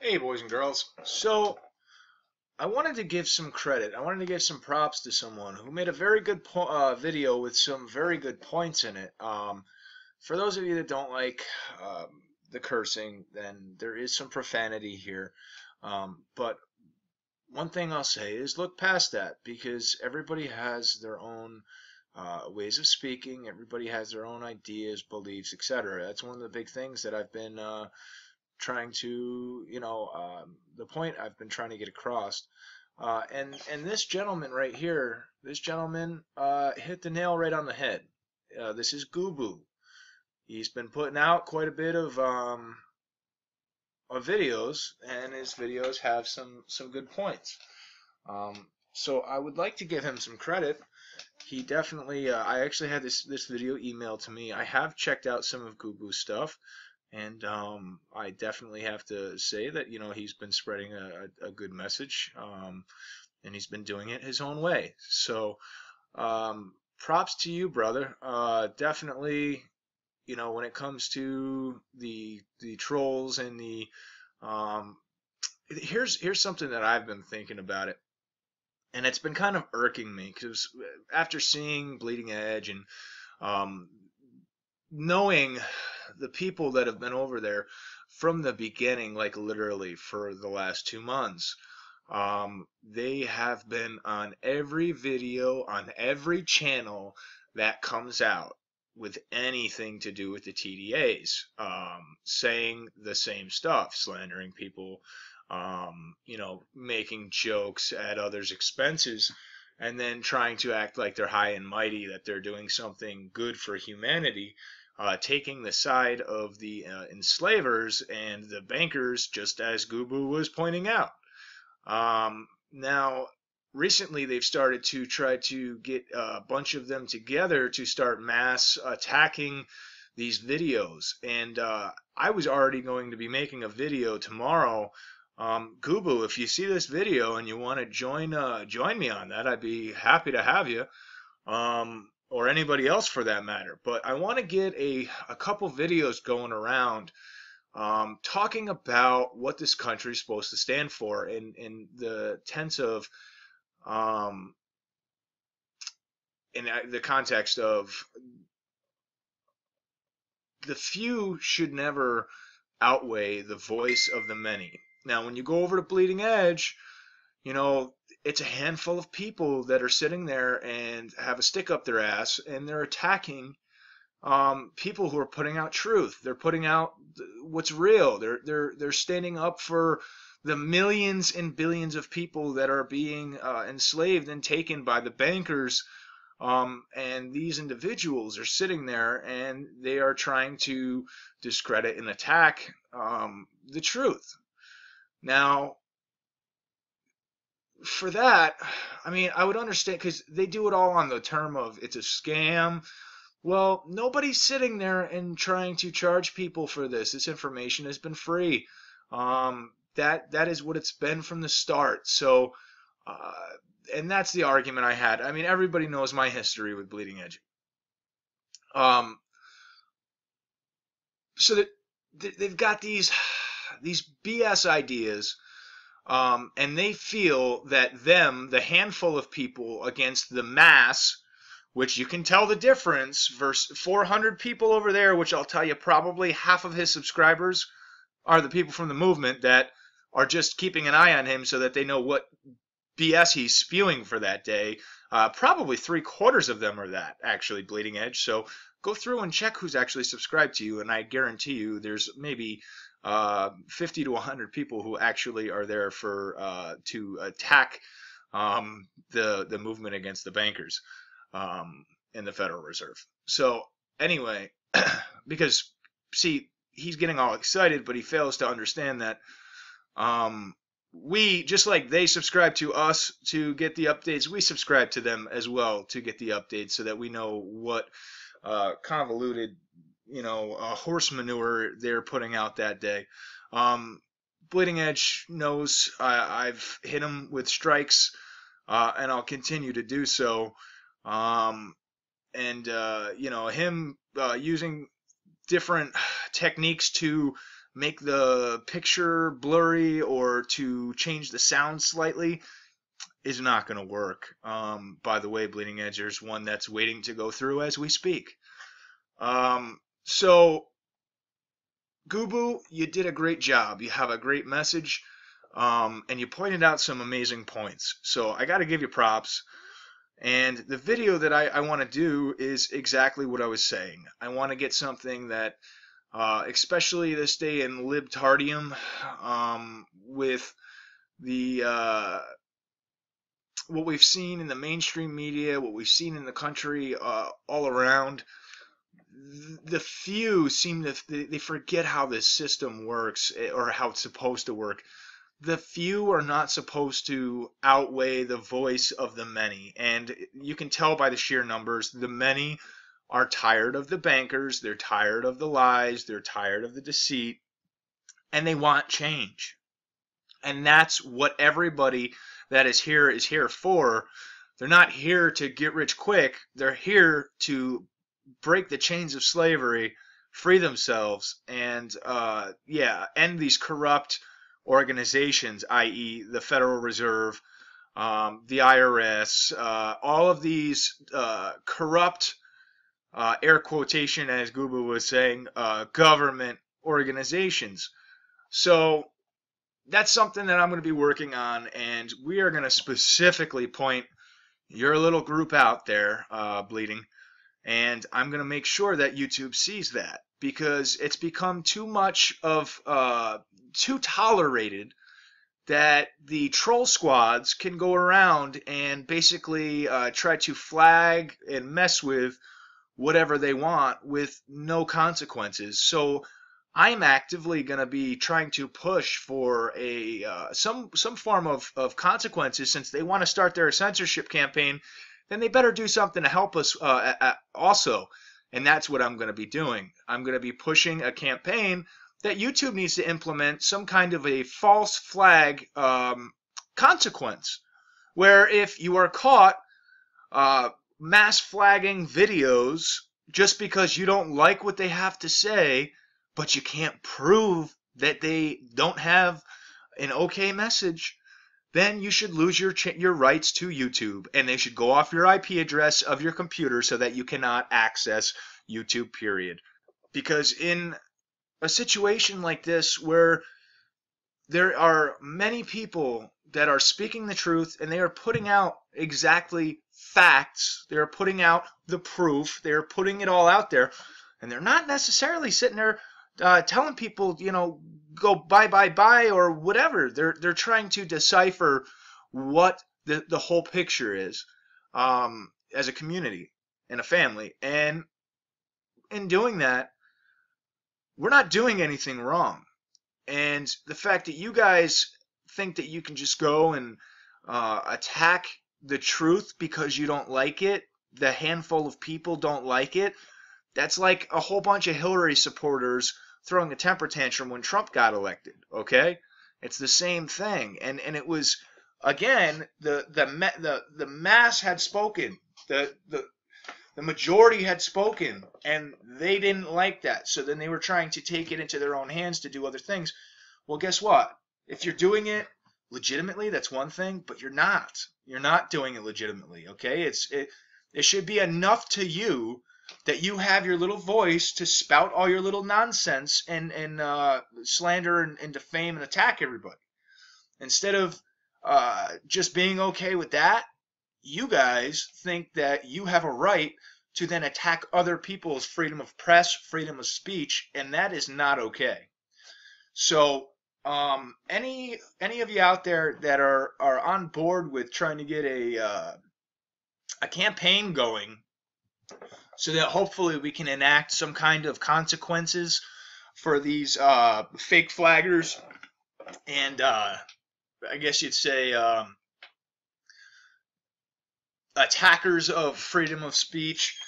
Hey, boys and girls. So, I wanted to give some credit. I wanted to give some props to someone who made a very good video with some very good points in it. For those of you that don't like the cursing, then there is some profanity here. But one thing I'll say is look past that because everybody has their own ways of speaking. Everybody has their own ideas, beliefs, etc. That's one of the big things that I've been trying to, the point I've been trying to get across. And this gentleman right here, this gentleman hit the nail right on the head. This is Gubu. He's been putting out quite a bit of videos, and his videos have some good points. So I would like to give him some credit. He definitely, I actually had this video emailed to me. I have checked out some of Gubu's stuff. And I definitely have to say that he's been spreading a good message, and he's been doing it his own way. So props to you, brother. Definitely, when it comes to the trolls and the here's something that I've been thinking about it, and it's been kind of irking me because after seeing Bleeding Edge and um, knowing the people that have been over there from the beginning, like literally for the last 2 months, they have been on every video, on every channel that comes out with anything to do with the TDAs, saying the same stuff, slandering people, making jokes at others' expenses, and then trying to act like they're high and mighty, that they're doing something good for humanity, taking the side of the enslavers and the bankers, just as Gubu was pointing out. Now, recently they've started to try to get a bunch of them together to start mass attacking these videos. And I was already going to be making a video tomorrow. Gubu, if you see this video and you want to join me on that, I'd be happy to have you. Or anybody else for that matter. But I want to get a couple videos going around talking about what this country is supposed to stand for in the tense of in the context of the few should never outweigh the voice of the many. Now, when you go over to Bleeding Edge, it's a handful of people that are sitting there and have a stick up their ass, and they're attacking people who are putting out truth. They're putting out what's real. They're standing up for the millions and billions of people that are being enslaved and taken by the bankers. And these individuals are sitting there and they are trying to discredit and attack the truth. Now, for that, I mean, I would understand because they do it all on the term of it's a scam. Well, nobody's sitting there and trying to charge people for this. This information has been free. That is what it's been from the start. So, and that's the argument I had. I mean, everybody knows my history with Bleeding Edge. So that they've got these BS ideas. And they feel that the handful of people against the mass, which you can tell the difference, versus 400 people over there, which I'll tell you probably half of his subscribers are the people from the movement that are just keeping an eye on him so that they know what BS he's spewing for that day. Probably 3/4 of them are that, actually, Bleeding Edge. So go through and check who's actually subscribed to you, and I guarantee you there's maybe 50 to 100 people who actually are there for to attack the movement against the bankers in the Federal Reserve. So anyway, because see, he's getting all excited, but he fails to understand that we, just like they subscribe to us to get the updates, we subscribe to them as well to get the updates so that we know what convoluted horse manure they're putting out that day. Bleeding Edge knows I've hit him with strikes, and I'll continue to do so. Him using different techniques to make the picture blurry or to change the sound slightly is not going to work. By the way, Bleeding Edge, there's one that's waiting to go through as we speak. So, Gubu, you did a great job. You have a great message, and you pointed out some amazing points. So I got to give you props. And the video that I want to do is exactly what I was saying. I want to get something that, especially this day in libtardium, with the what we've seen in the mainstream media, what we've seen in the country all around, the few seem to they forget how this system works or how it's supposed to work. The few are not supposed to outweigh the voice of the many, and you can tell by the sheer numbers. The many are tired of the bankers, they're tired of the lies, they're tired of the deceit, and they want change. And that's what everybody that is here for. They're not here to get rich quick. They're here to break the chains of slavery, free themselves, and end these corrupt organizations, i.e. the Federal Reserve, the IRS, all of these corrupt, air quotation as Gubu was saying, government organizations. So that's something that I'm going to be working on, and we are going to specifically point your little group out there, Bleeding, and I'm going to make sure that YouTube sees that, because it's become too much of too tolerated that the troll squads can go around and basically try to flag and mess with whatever they want with no consequences. So I'm actively going to be trying to push for a some form of consequences. Since they want to start their censorship campaign, then they better do something to help us also. And that's what I'm going to be doing. I'm going to be pushing a campaign that YouTube needs to implement some kind of a false flag consequence, where if you are caught mass flagging videos just because you don't like what they have to say, but you can't prove that they don't have an okay message, then you should lose your rights to YouTube, and they should go off your IP address of your computer so that you cannot access YouTube, period. Because in a situation like this, where there are many people that are speaking the truth and they are putting out exactly facts, they are putting out the proof, they are putting it all out there, and they're not necessarily sitting there telling people, go bye or whatever. They're trying to decipher what the whole picture is as a community and a family. And in doing that, we're not doing anything wrong. And the fact that you guys think that you can just go and attack the truth because you don't like it, the handful of people don't like it, that's like a whole bunch of Hillary supporters throwing a temper tantrum when Trump got elected, okay? It's the same thing. And it was, again, the mass had spoken. The majority had spoken, and they didn't like that. So then they were trying to take it into their own hands to do other things. Well, guess what? If you're doing it legitimately, that's one thing, but you're not. You're not doing it legitimately, okay? It should be enough to you that you have your little voice to spout all your little nonsense and slander and defame and attack everybody. Instead of just being okay with that, you guys think that you have a right to then attack other people's freedom of press, freedom of speech, and that is not okay. So any of you out there that are on board with trying to get a campaign going so that hopefully we can enact some kind of consequences for these fake flaggers and I guess you'd say attackers of freedom of speech,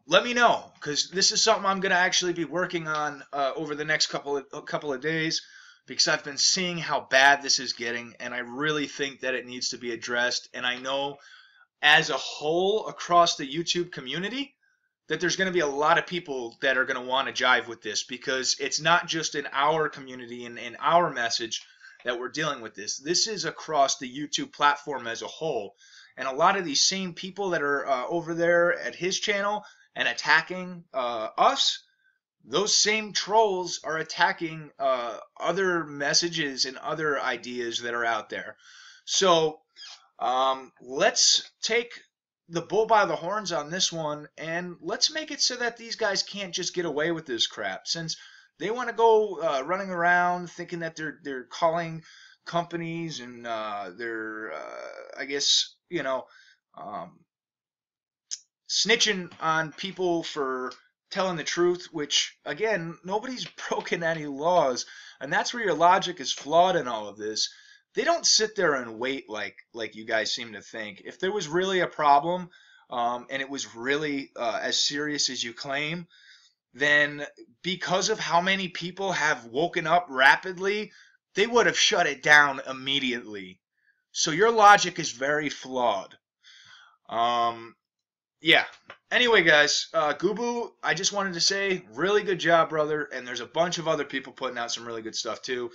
let me know, because this is something I'm going to actually be working on over the next couple of days, because I've been seeing how bad this is getting, and I really think that it needs to be addressed. And I know as a whole across the YouTube community that there's going to be a lot of people that are going to want to jive with this, because it's not just in our community and in our message that we're dealing with this. This is across the YouTube platform as a whole. And a lot of these same people that are over there at his channel and attacking us, those same trolls are attacking other messages and other ideas that are out there. So let's take the bull by the horns on this one, and let's make it so that these guys can't just get away with this crap, since they want to go running around thinking that they're calling companies and they're I guess, you know, snitching on people for telling the truth, which, again, nobody's broken any laws, and that's where your logic is flawed in all of this. They don't sit there and wait like you guys seem to think. If there was really a problem, and it was really as serious as you claim, then because of how many people have woken up rapidly, they would have shut it down immediately. So your logic is very flawed. Yeah. Anyway, guys, Gubu, I just wanted to say, really good job, brother. And there's a bunch of other people putting out some really good stuff too.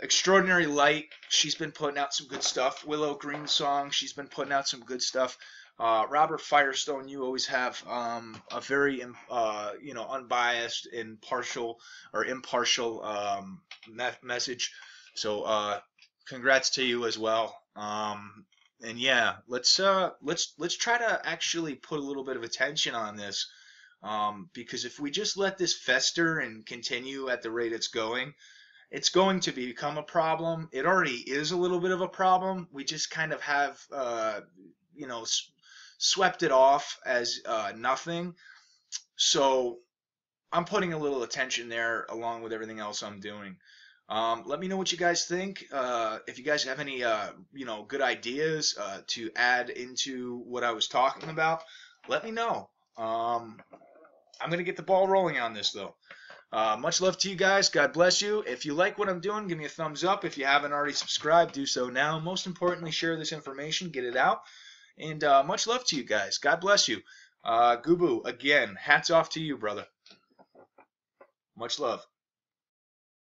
Extraordinary Light, she's been putting out some good stuff. Willow Green Song, she's been putting out some good stuff. Robert Firestone, you always have a very unbiased, impartial message. So congrats to you as well. And yeah, let's try to actually put a little bit of attention on this, because if we just let this fester and continue at the rate it's going to become a problem. It already is a little bit of a problem. We just kind of have, swept it off as nothing. So I'm putting a little attention there along with everything else I'm doing. Let me know what you guys think. If you guys have any, good ideas to add into what I was talking about, let me know. I'm going to get the ball rolling on this, though. Much love to you guys. God bless you. If you like what I'm doing, give me a thumbs up. If you haven't already subscribed, do so now. Most importantly, share this information. Get it out. And much love to you guys. God bless you. Gubu, again, hats off to you, brother. Much love.